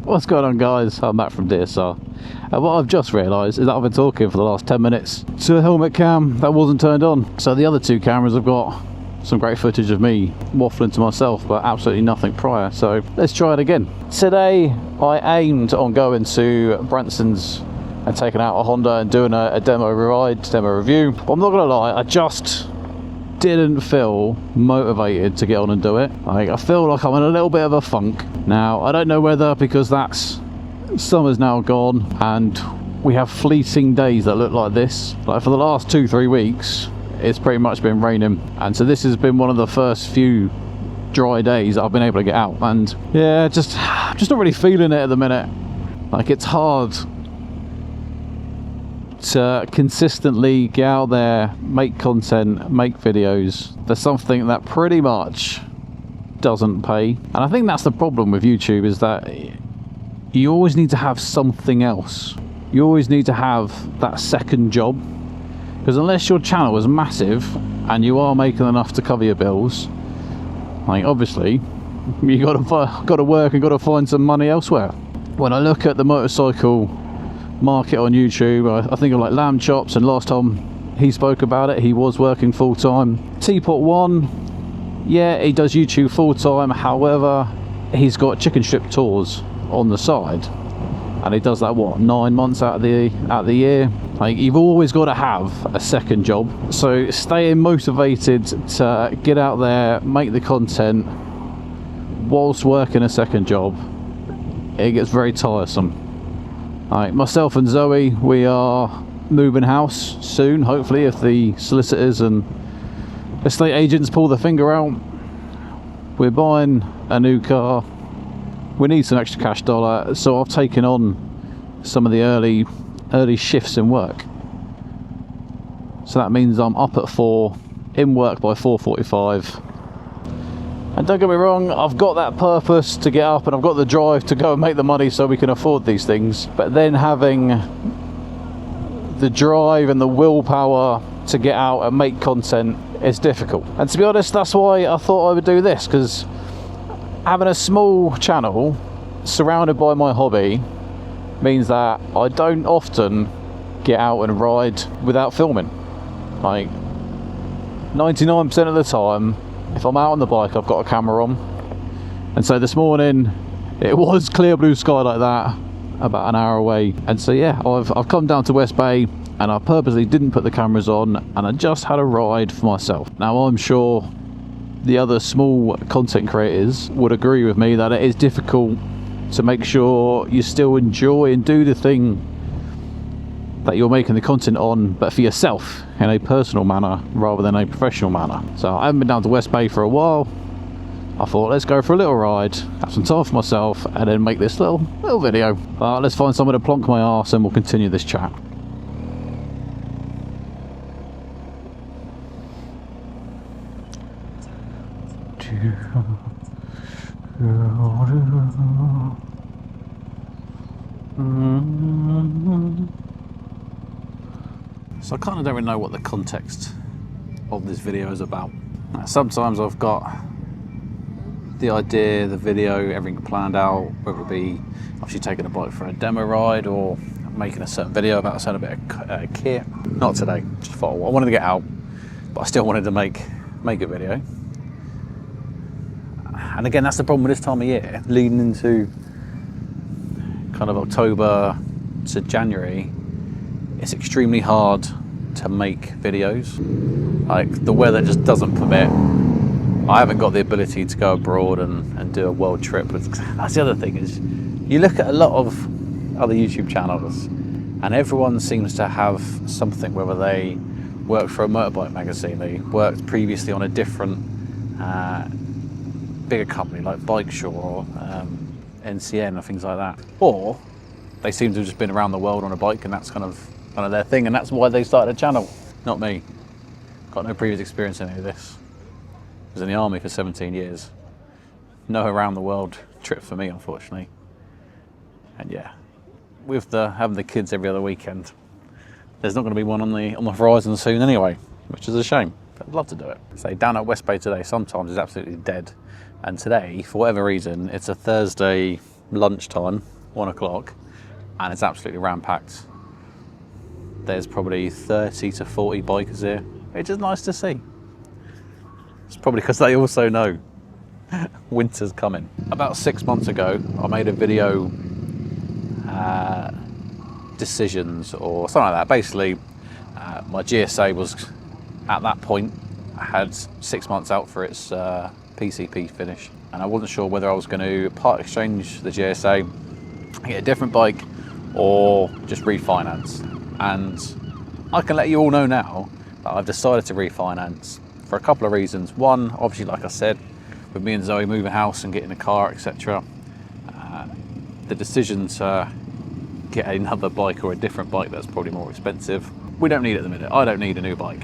What's going on, guys? I'm Matt from DSR, and what I've just realised is that I've been talking for the last 10 minutes to a helmet cam that wasn't turned on. So the other two cameras have got some great footage of me waffling to myself, but absolutely nothing prior. So let's try it again. Today I aimed on going to Bransons and taking out a Honda and doing a demo ride, demo review. But I'm not gonna lie, I just didn't feel motivated to get on and do it. I feel like I'm in a little bit of a funk. Now, I don't know whether because summer's now gone and we have fleeting days that look like this. Like for the last 2-3 weeks, it's pretty much been raining. And so this has been one of the first few dry days that I've been able to get out. And yeah, just not really feeling it at the minute. Like it's hard to consistently get out there, make content, make videos. There's something that pretty much doesn't pay, and I think that's the problem with YouTube, is that you always need to have something else. You always need to have that second job, because unless your channel is massive and you are making enough to cover your bills, like obviously you got to work and got to find some money elsewhere. When I look at the motorcycle market on YouTube, I think of like Lamb Chops, and last time he spoke about it, he was working full-time. Teapot One, yeah, he does YouTube full-time, however he's got chicken strip tours on the side, and he does that, what, 9 months out of the year. Like, you've always got to have a second job, so staying motivated to get out there, make the content whilst working a second job, it gets very tiresome. Right, myself and Zoe, we are moving house soon, hopefully, if the solicitors and estate agents pull their finger out. We're buying a new car. We need some extra cash dollar, so I've taken on some of the early shifts in work. So that means I'm up at 4, in work by 4:45. And don't get me wrong, I've got that purpose to get up and I've got the drive to go and make the money so we can afford these things. But then having the drive and the willpower to get out and make content is difficult. And to be honest, that's why I thought I would do this, because having a small channel surrounded by my hobby means that I don't often get out and ride without filming. Like 99% of the time, if I'm out on the bike, I've got a camera on. And so this morning it was clear blue sky like that, about an hour away. And so yeah, I've come down to West Bay and I purposely didn't put the cameras on, and I just had a ride for myself. Now I'm sure the other small content creators would agree with me that it is difficult to make sure you still enjoy and do the thing that you're making the content on, but for yourself in a personal manner rather than a professional manner. So I haven't been down to West Bay for a while. I thought, let's go for a little ride, have some time for myself, and then make this little video. Let's find somewhere to plonk my arse and we'll continue this chat. So I kind of don't really know what the context of this video is about. Sometimes I've got the idea, the video, everything planned out, whether it be actually taking a bike for a demo ride or making a certain video about a certain bit of kit. Not today, just thought I wanted to get out, but I still wanted to make a video. And again, that's the problem with this time of year, leading into kind of October to January. It's extremely hard to make videos. Like, the weather just doesn't permit. I haven't got the ability to go abroad and do a world trip. That's the other thing, is you look at a lot of other YouTube channels and everyone seems to have something, whether they work for a motorbike magazine, they worked previously on a different bigger company like Bikes or NCN or things like that, or they seem to have just been around the world on a bike and that's kind of their thing, and that's why they started a channel. Not me. Got no previous experience in any of this. I was in the army for 17 years. No around the world trip for me, unfortunately. And yeah, with having the kids every other weekend, there's not going to be one on the horizon soon anyway, which is a shame. But I'd love to do it. So down at West Bay today, sometimes it's absolutely dead. And today, for whatever reason, it's a Thursday lunchtime, 1 o'clock, and it's absolutely ram-packed. There's probably 30 to 40 bikers here, which is nice to see. It's probably because they also know winter's coming. About 6 months ago, I made a video, decisions or something like that. Basically, my GSA was, at that point, I had 6 months out for its PCP finish, and I wasn't sure whether I was going to part exchange the GSA, get a different bike, or just refinance. And I can let you all know now that I've decided to refinance for a couple of reasons. One, obviously, like I said, with me and Zoe moving house and getting a car, etc., the decision to get another bike or a different bike that's probably more expensive, we don't need at the minute. I don't need a new bike.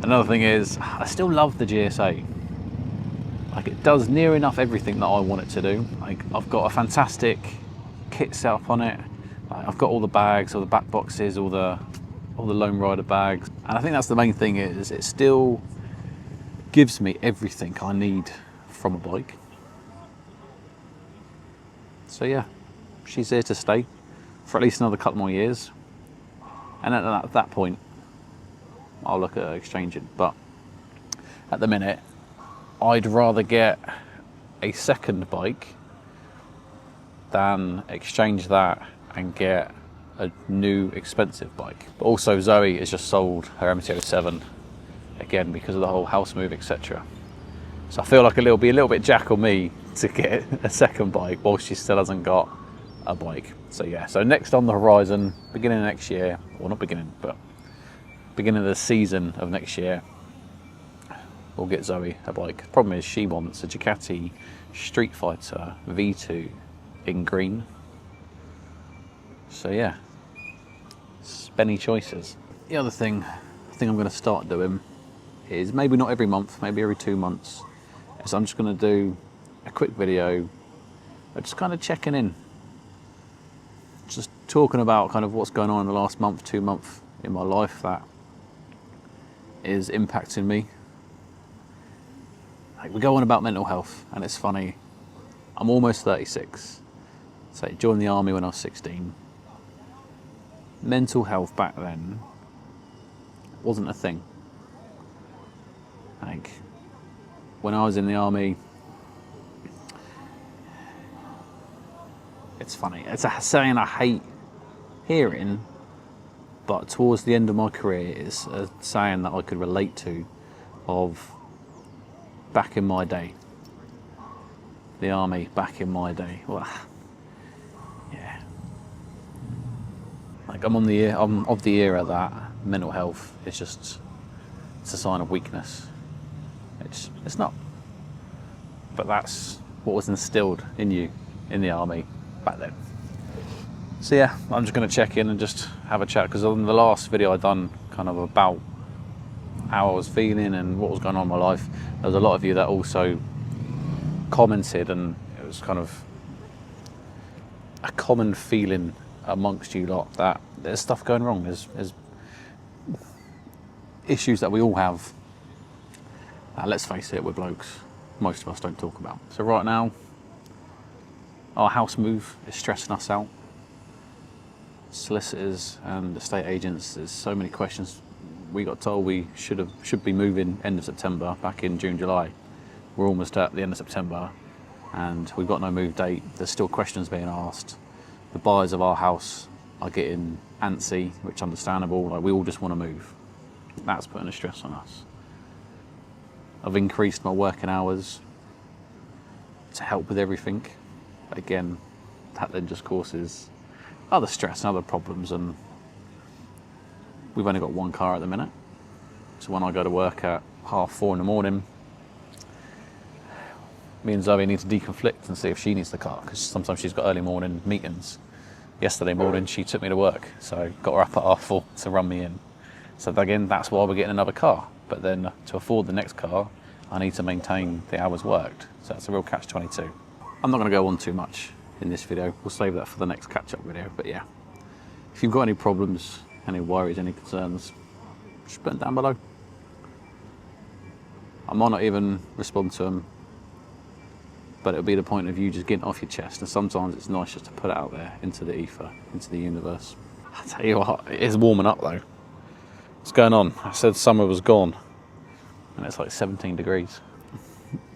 Another thing is, I still love the GSA. Like, it does near enough everything that I want it to do. Like, I've got a fantastic kit set up on it. Like, I've got all the bags, all the back boxes, all the Lone Rider bags. And I think that's the main thing, is it still gives me everything I need from a bike. So yeah, she's here to stay for at least another couple more years. And at that point, I'll look at exchanging. But at the minute, I'd rather get a second bike than exchange that and get a new expensive bike. But also, Zoe has just sold her MT-07 again because of the whole house move, etc. So I feel like it'll be a little bit jack on me to get a second bike while she still hasn't got a bike. So yeah, so next on the horizon, beginning of next year, well, not beginning, but beginning of the season of next year, we'll get Zoe a bike. Problem is, she wants a Ducati Street Fighter V2 in green. So yeah, spenny choices. The other thing I think I'm going to start doing is, maybe not every month, maybe every 2 months, is I'm just going to do a quick video of just kind of checking in, just talking about kind of what's going on in the last month, 2 months in my life that is impacting me. Like, we go on about mental health, and it's funny, I'm almost 36, so I joined the army when I was 16. Mental health back then wasn't a thing. Like, when I was in the army, it's funny, it's a saying I hate hearing, but towards the end of my career, it's a saying that I could relate to, of back in my day. The army back in my day. Well, yeah. Like, I'm of the era that mental health is just, it's a sign of weakness. It's not. But that's what was instilled in you in the army back then. So yeah, I'm just going to check in and just have a chat, because on the last video I done kind of about how I was feeling and what was going on in my life, there was a lot of you that also commented, and it was kind of a common feeling amongst you lot that there's stuff going wrong, there's issues that we all have. Let's face it, we're blokes, most of us don't talk about. So right now, our house move is stressing us out. Solicitors and estate agents, there's so many questions. We got told we should be moving end of September, back in June, July. We're almost at the end of September and we've got no move date. There's still questions being asked. The buyers of our house are getting antsy, which is understandable. Like, we all just want to move. That's putting a stress on us. I've increased my working hours to help with everything. Again, that then just causes other stress and other problems, and we've only got one car at the minute. So when I go to work at 4:30 in the morning, me and Zoe need to deconflict and see if she needs the car, because sometimes she's got early morning meetings. Yesterday morning she took me to work, so got her up at 4:30 to run me in. So again, that's why we're getting another car. But then to afford the next car, I need to maintain the hours worked. So that's a real catch-22. I'm not going to go on too much in this video. We'll save that for the next catch-up video. But yeah, if you've got any problems, any worries, any concerns, just put them down below. I might not even respond to them but it'll be the point of you just getting off your chest, and sometimes it's nice just to put it out there into the ether, into the universe. I tell you what, it is warming up though. What's going on? I said summer was gone, and it's like 17 degrees.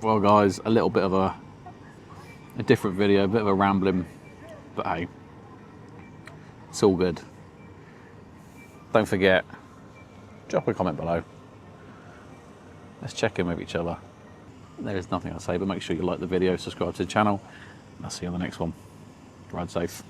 Well guys, a little bit of a different video, a bit of a rambling, but hey, it's all good. Don't forget, drop a comment below. Let's check in with each other. There is nothing I say, but make sure you like the video, subscribe to the channel, and I'll see you on the next one. Ride safe.